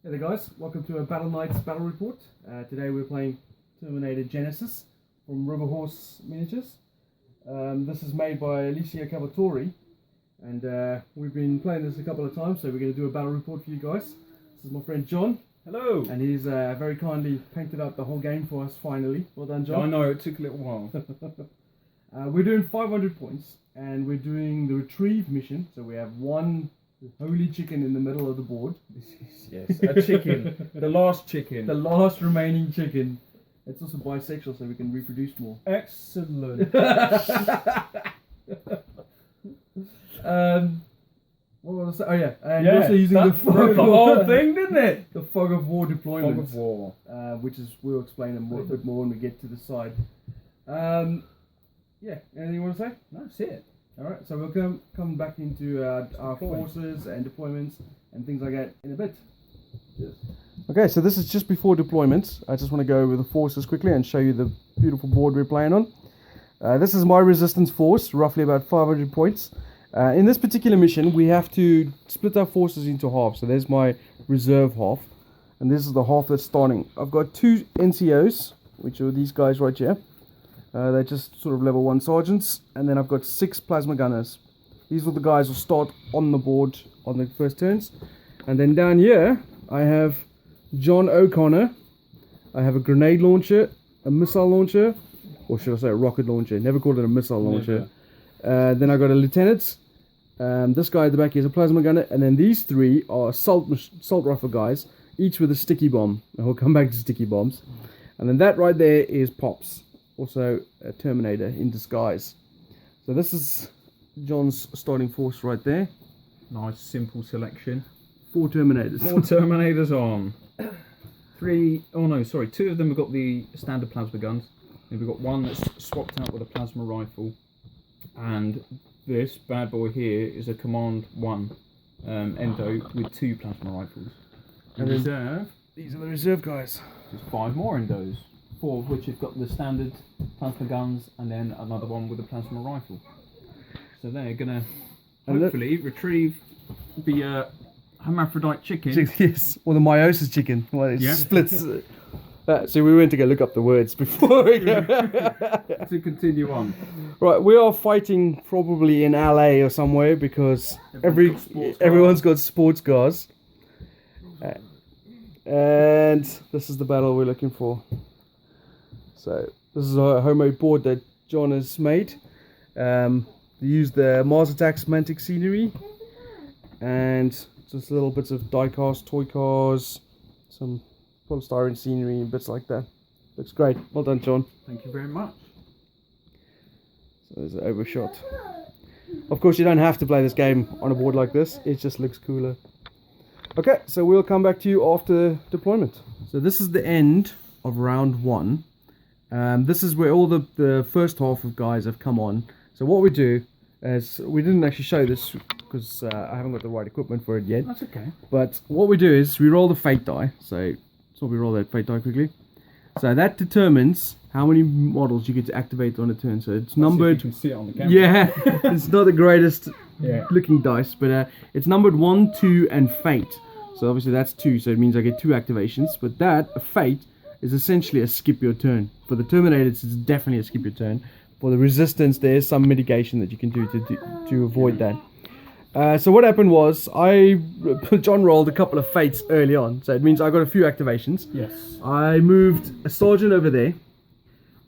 Hey there guys, welcome to a Battle Knights Battle Report. Today we're playing Terminator Genysis from River Horse Miniatures. This is made by Alicia Cavatori, and we've been playing this a couple of times, so we're going to do a battle report for you guys. This is my friend John. Hello! And he's very kindly painted up the whole game for us finally. Well done, John. I know, it took a little while. We're doing 500 points, and we're doing the retrieve mission, so we have one holy chicken in the middle of the board. Yes, a chicken. The last chicken. The last remaining chicken. It's also bisexual, so we can reproduce more. Excellent. What was I? Oh yeah, and Yeah, we're also using the fog the whole thing, didn't it? The fog of war deployment. Fog of war. Which is, we'll explain a bit more when we get to the side. Yeah, anything you want to say? No, that's it. Alright, so we'll come back into our forces and deployments and things like that in a bit. Yes. Okay, so this is just before deployment. I just want to go over the forces quickly and show you the beautiful board we're playing on. This is my resistance force, roughly about 500 points. In this particular mission, we have to split our forces into half. So there's my reserve half, and this is the half that's starting. I've got 2 NCOs, which are these guys right here. They're just sort of level 1 sergeants, and then I've got 6 plasma gunners. These are the guys who start on the board on the first turns. And then down here I have John O'Connor. I have a grenade launcher, a missile launcher, or should I say a rocket launcher? Never called it a missile launcher. Then I've got a lieutenant. This guy at the back is a plasma gunner, and then these 3 are assault rifle guys, each with a sticky bomb. And we'll come back to sticky bombs. And then that right there is Pops. Also a Terminator in disguise. So this is John's starting force right there. Nice, simple selection. 4 Terminators. 4 Terminators on. 2 of them have got the standard plasma guns. Then we've got one that's swapped out with a plasma rifle. And this bad boy here is a Command 1 Endo with 2 plasma rifles. And reserve. These are the reserve guys. There's 5 more Endos. 4 of which have got the standard plasma guns, and then another one with a plasma rifle. So they're gonna hopefully retrieve the hermaphrodite chicken. Yes, or the meiosis chicken. Well, it Yeah. splits. So we went to go look up the words before we go. To continue on. Right, we are fighting probably in LA or somewhere because everyone's got sports cars. And this is the battle we're looking for. So this is a homemade board that John has made. They used the Mars Attacks Mantic scenery and just little bits of die-cast toy cars, some polystyrene scenery and bits like that. Looks great. Well done, John. Thank you very much. So there's an overshot. Of course, you don't have to play this game on a board like this. It just looks cooler. Okay, so we'll come back to you after deployment. So this is the end of round 1. This is where all the first half of guys have come on. So what we do is, we didn't actually show this because I haven't got the right equipment for it yet. That's okay. But what we do is we roll the fate die. So we roll that fate die quickly. So that determines how many models you get to activate on a turn. So it's numbered. You can see it on the camera. Yeah, it's not the greatest Yeah. looking dice, but it's numbered 1, 2, and fate. So obviously that's 2, so it means I get 2 activations. But that, a fate, is essentially a skip your turn. For the Terminators, it's definitely a skip your turn. For the Resistance, there is some mitigation that you can do to avoid that. So what happened was, John rolled a couple of fates early on, so it means I got a few activations. Yes. I moved a sergeant over there,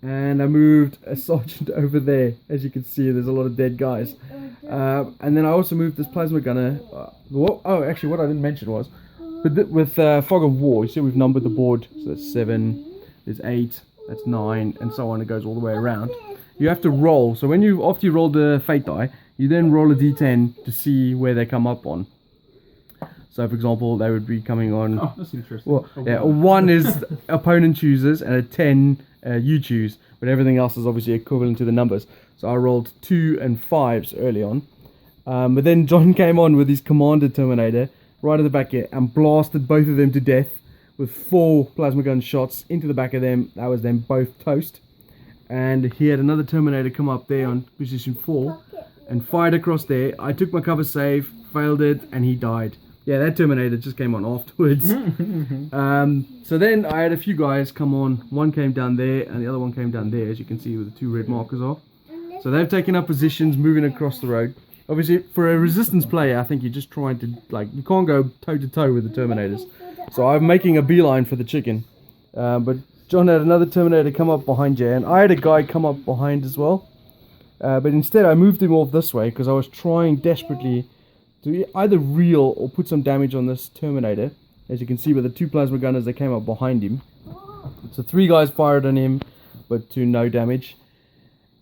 and I moved a sergeant over there. As you can see, there's a lot of dead guys. And then I also moved this plasma gunner. Actually, what I didn't mention was, with Fog of War, you see we've numbered the board. So that's 7, there's 8, that's 9, and so on. It goes all the way around. You have to roll. So after you roll the fate die, you then roll a d10 to see where they come up on. So, for example, they would be coming on. Oh, that's interesting. Well, yeah, 1 is opponent chooses, and a 10 you choose. But everything else is obviously equivalent to the numbers. So I rolled 2 and 5s early on. But then John came on with his Commander Terminator right at the back here and blasted both of them to death with 4 plasma gun shots into the back of them. That was them both toast. And he had another Terminator come up there on position 4 and fired across there. I took my cover save, failed it, and he died. Yeah, that Terminator just came on afterwards. So then I had a few guys come on. One came down there and the other one came down there, as you can see where the 2 red markers are. So they've taken up positions, moving across the road. Obviously, for a resistance player, I think you're just trying to, like, you can't go toe-to-toe with the Terminators. So I'm making a beeline for the chicken. But John had another Terminator come up behind you, and I had a guy come up behind as well. But instead, I moved him off this way because I was trying desperately to either reel or put some damage on this Terminator. As you can see with the 2 plasma gunners that came up behind him. So 3 guys fired on him, but to no damage.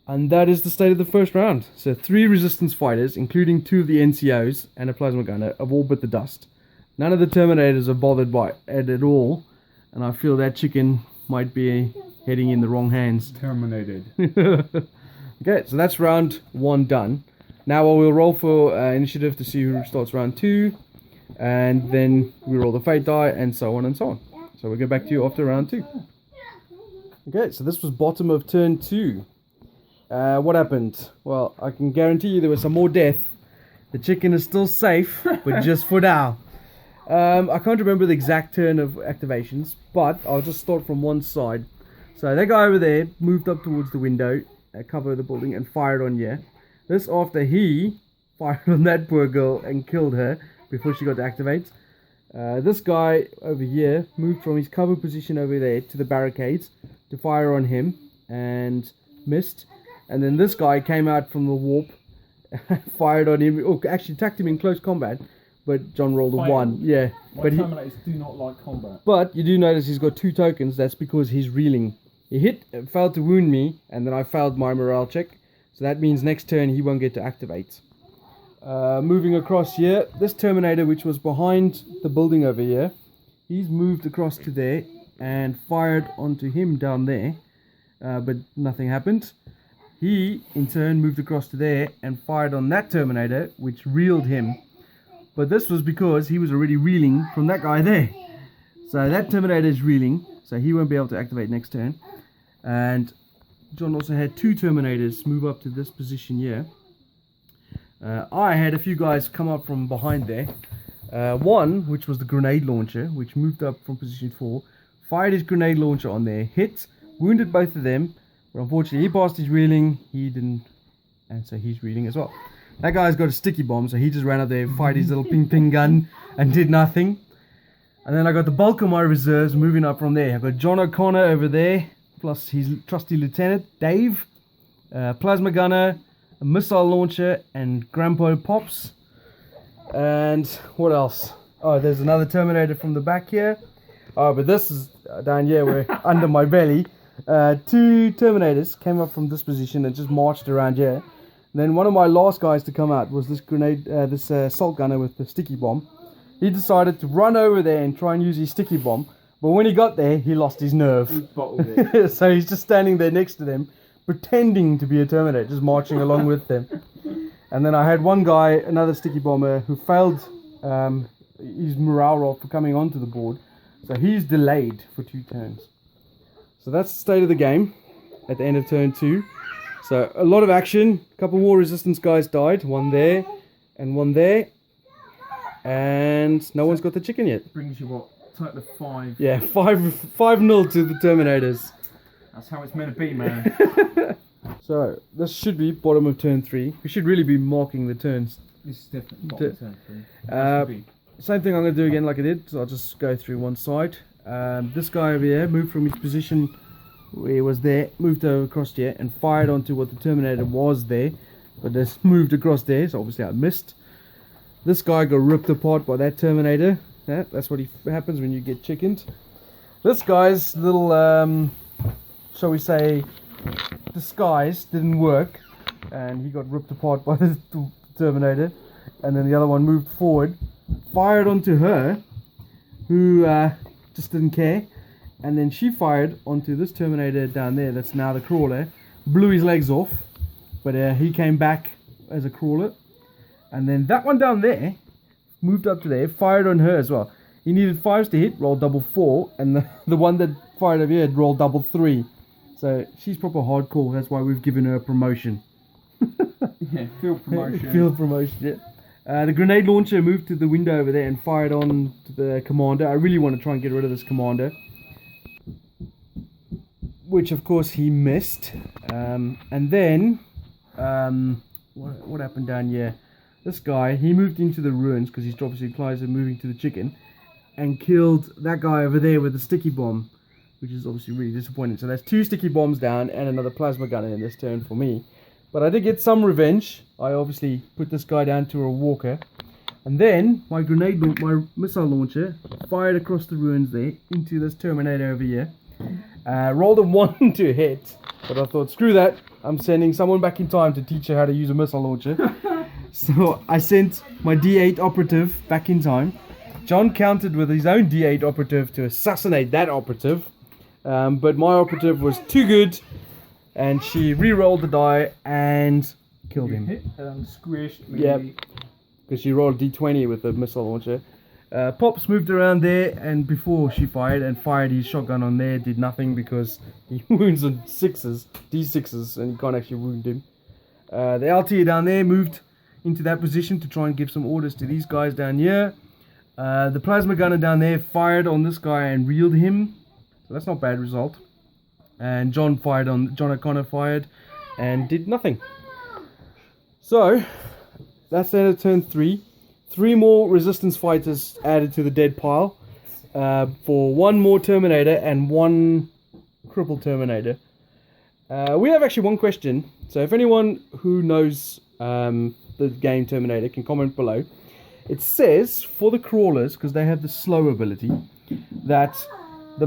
And that is the state of the first round. So 3 resistance fighters, including 2 of the NCOs and a plasma gunner, have all bit the dust. None of the Terminators are bothered by it at all. And I feel that chicken might be heading in the wrong hands. Terminated. Okay, so that's round 1 done. Now I will roll for initiative to see who starts round 2. And then we roll the fate die and so on and so on. So we'll get back to you after round 2. Okay, so this was bottom of turn 2. What happened? Well, I can guarantee you there was some more death. The chicken is still safe, but just for now. I can't remember the exact turn of activations, but I'll just start from one side. So that guy over there moved up towards the window, cover of the building, and fired on you. This after he fired on that poor girl and killed her before she got to activate. This guy over here moved from his cover position over there to the barricades to fire on him and missed. And then this guy came out from the warp, fired on him, or actually attacked him in close combat, but John rolled a 1. Yeah. But Terminators do not like combat. But you do notice he's got 2 tokens. That's because he's reeling. He failed to wound me, and then I failed my morale check. So that means next turn he won't get to activate. Moving across here, this Terminator, which was behind the building over here, he's moved across to there and fired onto him down there, but nothing happened. He, in turn, moved across to there and fired on that Terminator, which reeled him. But this was because he was already reeling from that guy there. So that Terminator is reeling, so he won't be able to activate next turn. And John also had 2 Terminators move up to this position here. I had a few guys come up from behind there. One, which was the grenade launcher, which moved up from position 4, fired his grenade launcher on there, hit, wounded both of them. But unfortunately, he passed his reeling, he didn't, and so he's reeling as well. That guy's got a sticky bomb, so he just ran up there, fired his little ping gun, and did nothing. And then I got the bulk of my reserves moving up from there. I've got John O'Connor over there, plus his trusty lieutenant, Dave, plasma gunner, a missile launcher, and Grandpa Pops. And what else? Oh, there's another Terminator from the back here. Oh, but this is down here where under my belly. 2 Terminators came up from this position and just marched around here. And then one of my last guys to come out was this assault gunner with the sticky bomb. He decided to run over there and try and use his sticky bomb. But when he got there, he lost his nerve. He bottled it. So he's just standing there next to them, pretending to be a Terminator, just marching along with them. And then I had one guy, another sticky bomber, who failed his morale roll for coming onto the board. So he's delayed for 2 turns. So that's the state of the game at the end of turn 2. So a lot of action. A couple more resistance guys died. 1 there and 1 there. And no one's got the chicken yet. Brings you what? Total of 5. Yeah, 5-0 to the Terminators. That's how it's meant to be, man. So this should be bottom of turn 3. We should really be marking the turns. This is definitely bottom of turn 3. Same thing I'm going to do again like I did. So I'll just go through one side. This guy over here moved from his position where he was there, moved over across here and fired onto what the Terminator was there, but just moved across there, so obviously I missed. This guy got ripped apart by that Terminator. That's what happens when you get chickened. This guy's little, shall we say, disguise didn't work, and he got ripped apart by the Terminator. And then the other one moved forward, fired onto her, who just didn't care, and then she fired onto this Terminator down there that's now the crawler, blew his legs off, but he came back as a crawler. And then that one down there moved up to there, fired on her as well. He needed 5s to hit, rolled double 4, and the one that fired over here had rolled double 3. So she's proper hardcore. That's why we've given her a promotion. Yeah, field promotion. Field promotion, The grenade launcher moved to the window over there and fired on to the commander. I really want to try and get rid of this commander, which of course he missed. And then what happened down here? This guy, he moved into the ruins because he's obviously Clive's moving to the chicken, and killed that guy over there with a sticky bomb, which is obviously really disappointing. So there's 2 sticky bombs down and another plasma gunner in this turn for me. But I did get some revenge. I obviously put this guy down to a walker. And then my my missile launcher fired across the ruins there into this Terminator over here. Rolled a 1 to hit. But I thought, screw that. I'm sending someone back in time to teach her how to use a missile launcher. So I sent my D8 operative back in time. John countered with his own D8 operative to assassinate that operative. But my operative was too good. And she re-rolled the die and killed him. Hit and squished me. Yep. Because she rolled D20 with the missile launcher. Pops moved around there, and before she fired his shotgun on there, did nothing because he wounds on D6s, and you can't actually wound him. The LT down there moved into that position to try and give some orders to these guys down here. The plasma gunner down there fired on this guy and reeled him. So that's not a bad result. And John O'Connor fired and did nothing. So that's the end of turn 3. 3 more resistance fighters added to the dead pile for 1 more Terminator and 1 crippled Terminator. We have actually 1 question. So if anyone who knows the game Terminator can comment below. It says for the crawlers, because they have the slow ability, that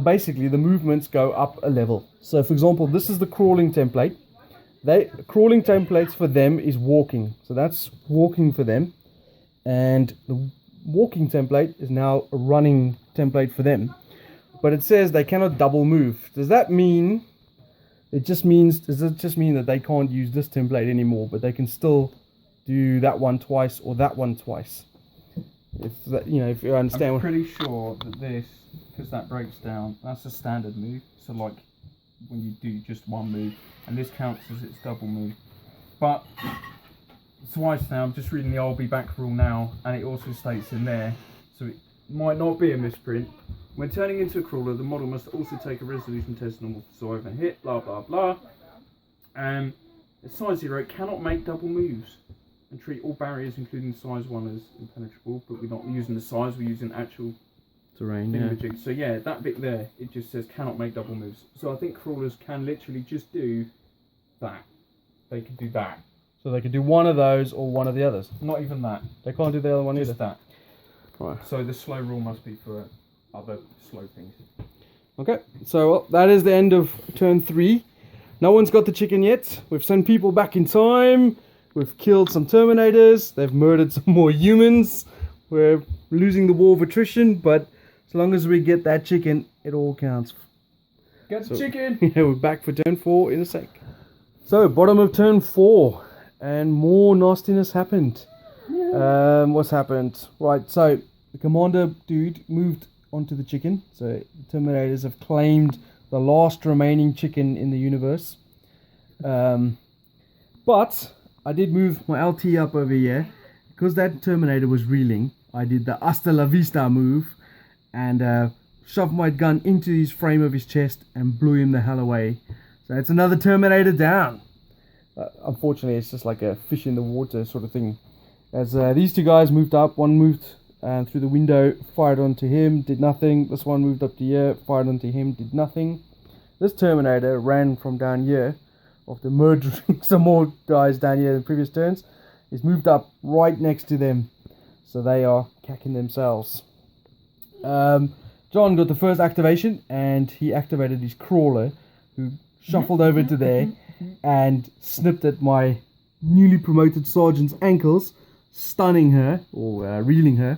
basically the movements go up a level. So for example, this is the crawling template. Crawling templates for them is walking. So that's walking for them. And the walking template is now a running template for them. But it says they cannot double move. Does that mean does it just mean that they can't use this template anymore, but they can still do that one twice or that one twice? If you understand. I'm pretty sure that this, because that breaks down, that's a standard move. So like when you do just one move, and this counts as its double move. But twice now, I'm just reading the I'll be back rule now, and it also states in there, so it might not be a misprint. When turning into a crawler, the model must also take a resolution test normal to survive and hit, blah blah blah. At size 0, it cannot make double moves and treat all barriers, including size 1, as impenetrable, but we're not using the size, we're using actual terrain. Yeah. So yeah, that bit there, it just says cannot make double moves. So I think crawlers can literally just do that. They can do that. So they can do one of those or one of the others. Not even that. They can't do the other one Just either. that. Right. So the slow rule must be for other slow things. Okay, so that is the end of turn 3. No one's got the chicken yet. We've sent people back in time. We've killed some Terminators. They've murdered some more humans. We're losing the war of attrition, but as long as we get that chicken, it all counts. Get the chicken! Yeah, we're back for turn 4 in a sec. So, bottom of turn 4, and more nastiness happened. Yeah. What's happened? Right, so the commander dude moved onto the chicken. So the Terminators have claimed the last remaining chicken in the universe. But I did move my LT up over here. Because that Terminator was reeling, I did the hasta la vista move and shoved my gun into his frame of his chest and blew him the hell away. So it's another Terminator down. Unfortunately, it's just like a fish in the water sort of thing. As these 2 guys moved up, one moved through the window, fired onto him, did nothing. This one moved up to here, fired onto him, did nothing. This Terminator ran from down here, after murdering some more guys down here in the previous turns. He's moved up right next to them, so they are cacking themselves. John got the first activation, and he activated his crawler, who shuffled over to there and snipped at my newly promoted sergeant's ankles, stunning her, or reeling her.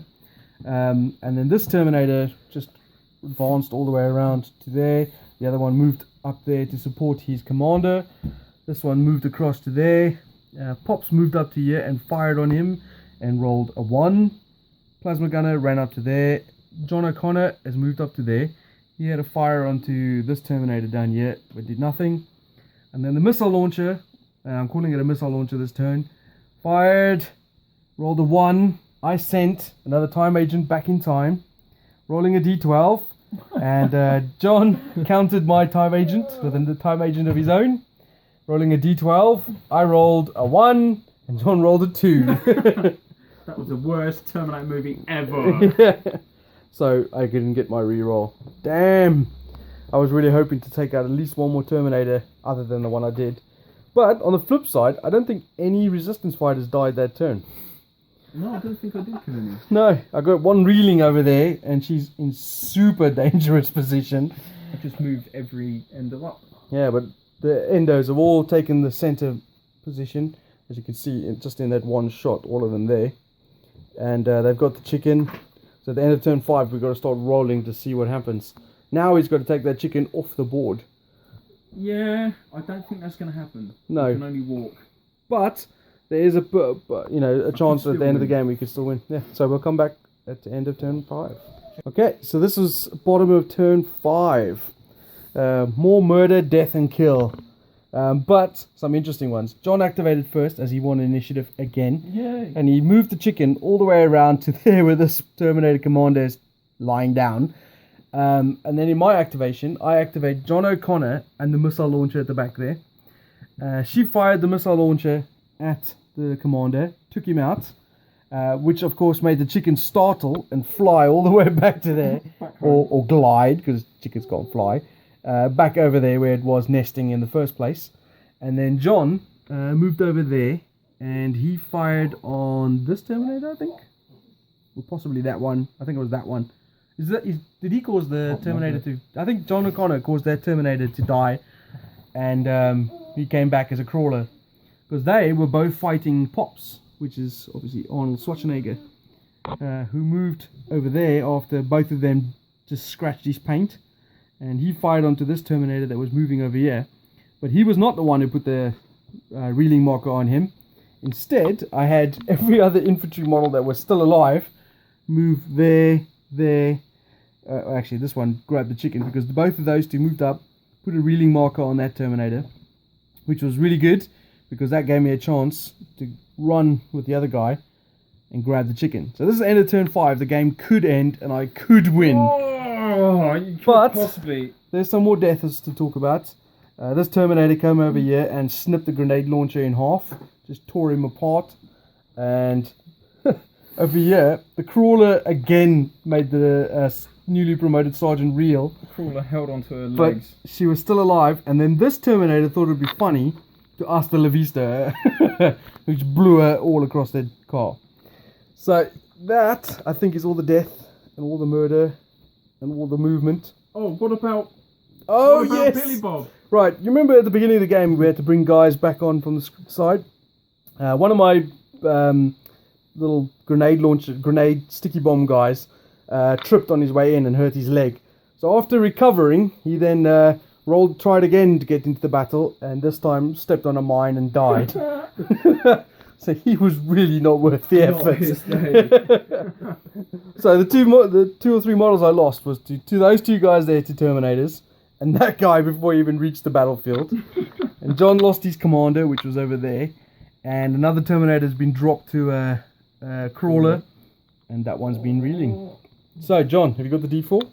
And then this Terminator just advanced all the way around to there. The other one moved up there to support his commander. This one moved across to there. Pops moved up to here and fired on him and rolled a 1. Plasma gunner ran up to there. John O'Connor has moved up to there. He had a fire onto this Terminator down here, but did nothing. And then the missile launcher, I'm calling it a missile launcher this turn, fired Rolled a 1. I sent another time agent back in time. Rolling a d12. And John countered my time agent with a time agent of his own. Rolling a d12. I rolled a 1. And John rolled a 2. That was the worst Terminator movie ever. Yeah. So I couldn't get my reroll. Damn. I was really hoping to take out at least one more Terminator other than the one I did. But on the flip side, I don't think any resistance fighters died that turn. No, I don't think I did kill any. No, I got one reeling over there, and she's in super dangerous position. I just moved every endo up. Yeah, but the endos have all taken the center position, as you can see, just in that one shot, all of them there. And they've got the chicken. So at the end of turn 5, we've got to start rolling to see what happens. Now he's got to take that chicken off the board. Yeah, I don't think that's going to happen. No. You can only walk. But there is a chance at the end of the game we could still win. Yeah, so we'll come back at the end of turn 5. Okay, so this was bottom of turn 5. More murder, death and kill. But some interesting ones. John activated first as he won initiative again. Yay. And he moved the chicken all the way around to there where this Terminator commander is lying down. And then in my activation, I activate John O'Connor and the missile launcher at the back there. She fired the missile launcher at the commander, took him out, which of course made the chicken startle and fly all the way back to there, or glide, because chickens can't fly, back over there where it was nesting in the first place. And then John moved over there, and he fired on this Terminator, I think, or possibly that one. I think it was that one. Did he cause the Terminator to... I think John O'Connor caused that Terminator to die, and he came back as a crawler. Because they were both fighting Pops, which is obviously Arnold Schwarzenegger, who moved over there after both of them just scratched his paint. And he fired onto this Terminator that was moving over here. But he was not the one who put the reeling marker on him. Instead, I had every other infantry model that was still alive move there. Actually, this one grabbed the chicken because both of those two moved up, put a reeling marker on that Terminator, which was really good because that gave me a chance to run with the other guy and grab the chicken. So this is the end of turn 5. The game could end and I could win. Oh, you could but possibly. There's some more deaths to talk about. This Terminator came over here and snipped the grenade launcher in half, just tore him apart, and over here, the crawler again made the newly promoted sergeant reel. The crawler held onto her but legs. She was still alive, and then this Terminator thought it would be funny to hasta la vista, which blew her all across their car. So that, I think, is all the death and all the murder and all the movement. Oh, what about yes! Billy Bob? Right, you remember at the beginning of the game we had to bring guys back on from the side? One of my little grenade sticky bomb guys tripped on his way in and hurt his leg. So after recovering, he then tried again to get into the battle, and this time stepped on a mine and died. So he was really not worth the effort. So the two or three models I lost was to those two guys there, to Terminators, and that guy before he even reached the battlefield. And John lost his commander, which was over there, and another Terminator has been dropped to a crawler, and that one's been reeling. So John, have you got the D4?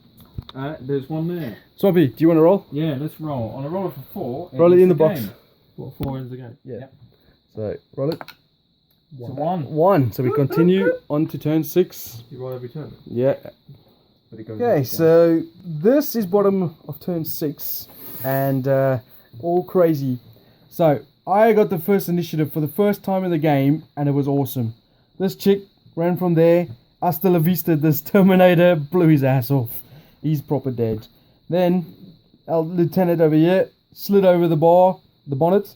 There's one there. Swampy, do you want to roll? Yeah, let's roll. On a roll of a 4. Roll it in the box. What, 4 ends the game? Yeah. Yep. So roll it. It's a 1. 1. So we continue on to turn 6. You roll every turn. Yeah. But it goes Okay, so this is bottom of turn 6, and all crazy. So I got the first initiative for the first time in the game, and it was awesome. This chick ran from there, hasta la vista, this Terminator blew his ass off. He's proper dead. Then our lieutenant over here slid over the bonnet,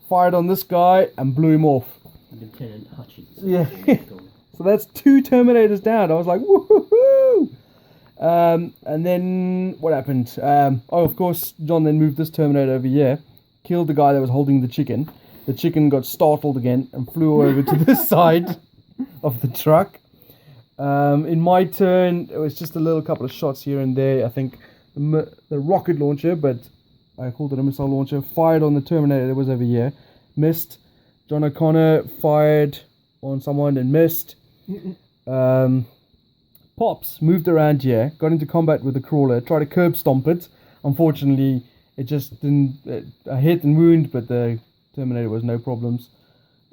fired on this guy, and blew him off. Lieutenant Hutchins. Yeah. So that's 2 Terminators down. I was like, woohoo! And then what happened? Of course, John then moved this Terminator over here, killed the guy that was holding the chicken. The chicken got startled again and flew over to this side of the truck. In my turn, it was just a couple of shots here and there. I think the rocket launcher, but I called it a missile launcher, fired on the Terminator that was over here. Missed. John O'Connor fired on someone and missed. Pops moved around here, got into combat with the crawler, tried to curb stomp it. Unfortunately, it just didn't. I hit and wound, but the Terminator was no problems.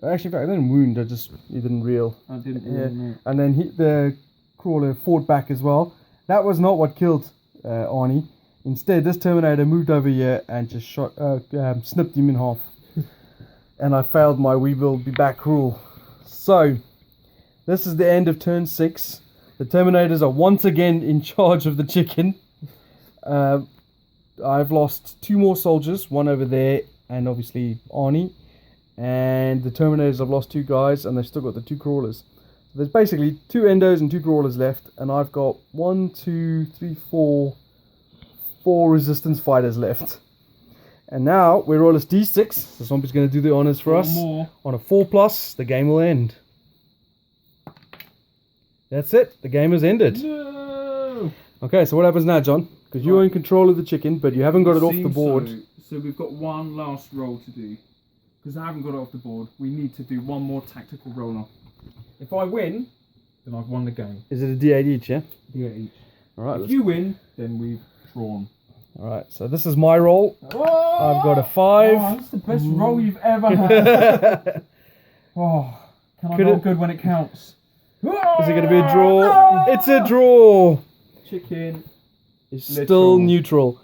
Actually, in fact, I didn't wound. He didn't reel. I didn't reel, no. And then the crawler fought back as well. That was not what killed Arnie. Instead, this Terminator moved over here and just snipped him in half. And I failed my "we will be back" rule. So, this is the end of turn 6. The Terminators are once again in charge of the chicken. I've lost 2 more soldiers, one over there, and obviously Arnie. And the Terminators have lost 2 guys, and they've still got the 2 crawlers. So there's basically 2 endos and 2 crawlers left, and I've got 4 resistance fighters left. And now we roll a d6. The zombie's going to do the honors for us. On a 4+, the game will end. That's it. The game has ended. No! Okay, so what happens now, John? Because you're in control of the chicken, but you haven't got it off the board. So we've got one last roll to do. Because I haven't got it off the board, we need to do one more tactical roll off. If I win, then I've won the game. Is it a d8 each, yeah? D8 each. Alright. If you win, then we've drawn. Alright, so this is my roll. Oh! I've got a 5. Oh, that's the best roll you've ever had. Oh, can I roll good when it counts? Is it going to be a draw? No! It's a draw! Chicken It's still neutral.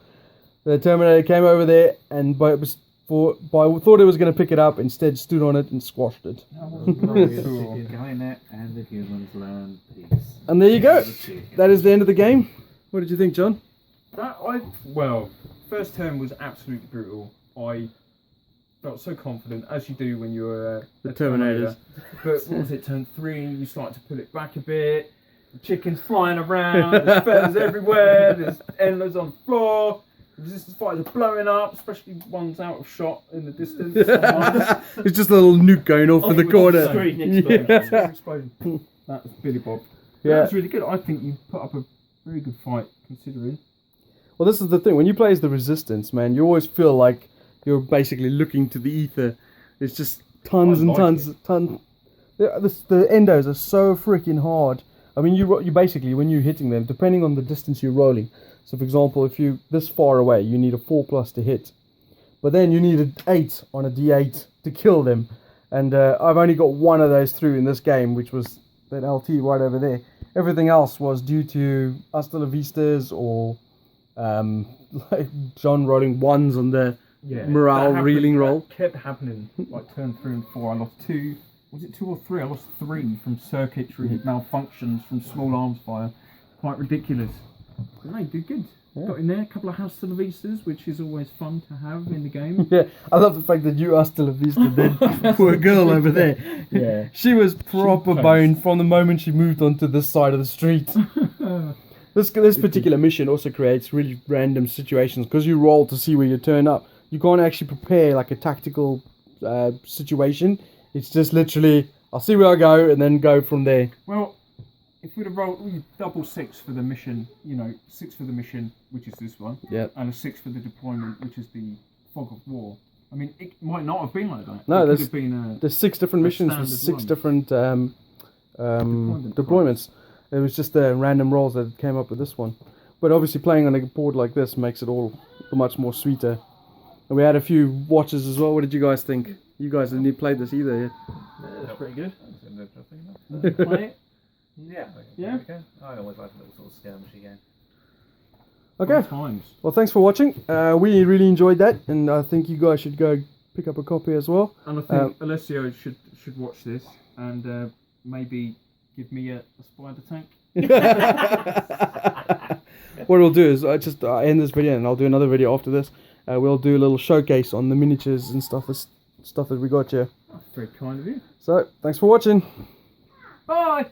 The Terminator came over there and thought it was going to pick it up, instead stood on it and squashed it. Go in there and the humans learn peace. And there you go. That is the end of the game. What did you think, John? Well, first turn was absolutely brutal. I felt so confident, as you do when you're the Terminators. But what was it, turn 3, you start to pull it back a bit. The chicken's flying around, there's feathers everywhere, there's endless on the floor. Resistance fighters are blowing up, especially ones out of shot in the distance. It's just a little nuke going off in the corner. Explosion. That was Billy Bob. Yeah. That was really good. I think you put up a very good fight, considering. Well, this is the thing. When you play as the Resistance, man, you always feel like you're basically looking to the ether. It's just tons and tons. The endos are so freaking hard. I mean, you basically, when you're hitting them, depending on the distance you're rolling. So, for example, if you're this far away, you need a 4+ to hit. But then you need an 8 on a d8 to kill them. And I've only got one of those through in this game, which was that LT right over there. Everything else was due to Hasta la Vistas or like John rolling 1s on the morale reeling roll. That kept happening. Like turn 3 and 4, I lost 2. Was it 2 or 3? I lost 3 from circuitry malfunctions from small arms fire. Quite ridiculous. But no, did good. Yeah. Got in there, a couple of Hasta la Vistas, which is always fun to have in the game. Yeah, I love the fact that you Hasta la Vista then. Poor girl over there. Yeah. She was proper boned from the moment she moved onto this side of the street. This particular mission also creates really random situations because you roll to see where you turn up. You can't actually prepare like a tactical situation. It's just literally, I'll see where I go and then go from there. Well, if we'd have rolled double 6 for the mission, 6 for the mission, which is this one, and a 6 for the deployment, which is the Fog of War. I mean, it might not have been like that. No, there's 6 different missions with 6 different deployments. It was just the random rolls that came up with this one. But obviously playing on a board like this makes it all much more sweeter. And we had a few watches as well. What did you guys think? You guys didn't play this either yet. Yeah, that's pretty good. Play it? Yeah. Yeah? I always like a little sort of skirmishy game. Okay. Times. Well, thanks for watching. We really enjoyed that, and I think you guys should go pick up a copy as well. And I think Alessio should watch this and maybe give me a spider tank. What we'll do is I end this video and I'll do another video after this. We'll do a little showcase on the miniatures and stuff that we got here. That's very kind of you. So, thanks for watching. Bye!